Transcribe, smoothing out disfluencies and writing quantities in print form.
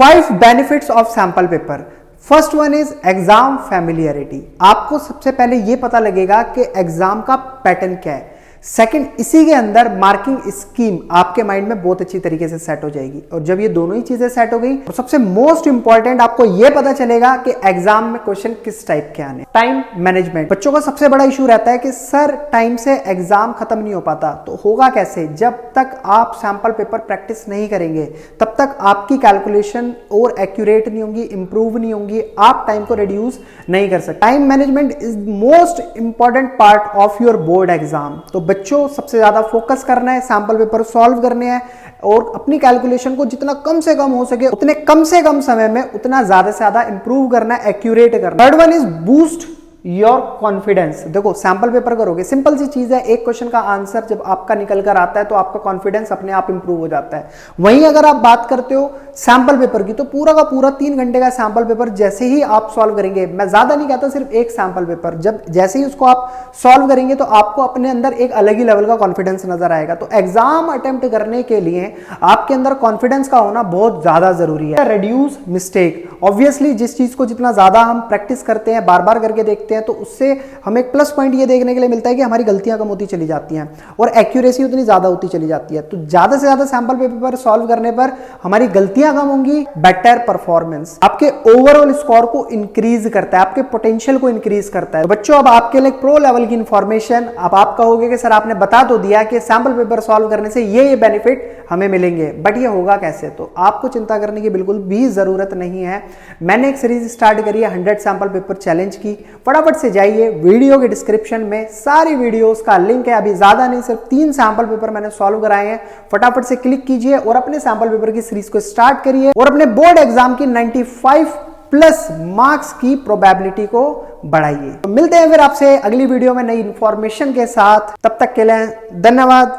5 benefits of sample paper. First one is exam familiarity. आपको सबसे पहले यह पता लगेगा कि एग्जाम का पैटर्न क्या है। सेकंड, इसी के अंदर मार्किंग स्कीम आपके माइंड में बहुत अच्छी तरीके से सेट हो जाएगी। और जब ये दोनों ही चीजें सेट हो गई तो सबसे मोस्ट इंपॉर्टेंट आपको यह पता चलेगा कि एग्जाम में क्वेश्चन किस टाइप के आने। Time management. बच्चों का सबसे बड़ा इशू रहता है कि सर टाइम से एग्जाम खत्म नहीं हो पाता। तो होगा कैसे? जब तक आप सैंपल पेपर प्रैक्टिस नहीं करेंगे तब तक आपकी कैलकुलेशन और एक्यूरेट नहीं होंगी, इंप्रूव नहीं होंगी, आप टाइम को रिड्यूस नहीं कर सकते। Time management is most important part of your board exam. तो बच्चों सबसे ज्यादा फोकस करना है, सैंपल पेपर सॉल्व करने हैं और अपनी कैलकुलेशन को जितना कम से कम हो सके उतने कम से कम समय में उतना ज्यादा से ज्यादा इंप्रूव करना है, एक्यूरेट करना। Third one is boost your confidence. देखो सैंपल पेपर करोगे, सिंपल सी चीज है, एक क्वेश्चन का आंसर जब आपका निकल कर आता है तो आपका कॉन्फिडेंस अपने आप इंप्रूव हो जाता है। वहीं अगर आप बात करते हो सैंपल पेपर की तो पूरा का पूरा 3 घंटे का सैंपल पेपर जैसे ही आप सॉल्व करेंगे, मैं ज्यादा नहीं कहता, सिर्फ एक सैंपल पेपर जब जैसे ही उसको आप सॉल्व करेंगे तो आपको अपने अंदर एक अलग ही लेवल का कॉन्फिडेंस नजर आएगा। तो एग्जाम अटेम्प्ट करने के लिए आपके अंदर कॉन्फिडेंस का होना बहुत ज्यादा जरूरी है। Reduce mistake. ऑब्वियसली जिस चीज को जितना ज्यादा हम प्रैक्टिस करते हैं, बार बार करके देखते हैं, तो उससे हमें एक प्लस पॉइंट ये देखने के लिए मिलता है कि हमारी गलतियां कम होती चली जाती हैं और एक्यूरेसी उतनी ज्यादा होती चली जाती है। तो ज्यादा से ज्यादा सैंपल पेपर सॉल्व करने पर हमारी गलतियां कम होंगी, बेटर परफॉर्मेंस आपके ओवरऑल स्कोर को इंक्रीज करता है, आपके पोटेंशियल को इंक्रीज करता है। तो बच्चों अब आपके लिए प्रो लेवल की इंफॉर्मेशन, अब आप कहोगे कि सर आपने बता तो दिया कि सैंपल पेपर सॉल्व करने से ये बेनिफिट हमें मिलेंगे, बट ये होगा कैसे? तो आपको चिंता करने की बिल्कुल भी जरूरत नहीं है। मैंने एक सीरीज स्टार्ट करी है 100 सैंपल पेपर चैलेंज की। फटाफट से जाइए, वीडियो के डिस्क्रिप्शन में सारी वीडियोस का लिंक है। अभी ज्यादा नहीं, सिर्फ 3 सैंपल पेपर मैंने सॉल्व कराए हैं। फटाफट से क्लिक कीजिए और अपने सैंपल पेपर की सीरीज को स्टार्ट करिए और अपने बोर्ड एग्जाम की 95+ मार्क्स की प्रोबेबिलिटी को बढ़ाइए। तो मिलते हैं फिर आपसे अगली वीडियो में नई इंफॉर्मेशन के साथ। तब तक के लिए धन्यवाद।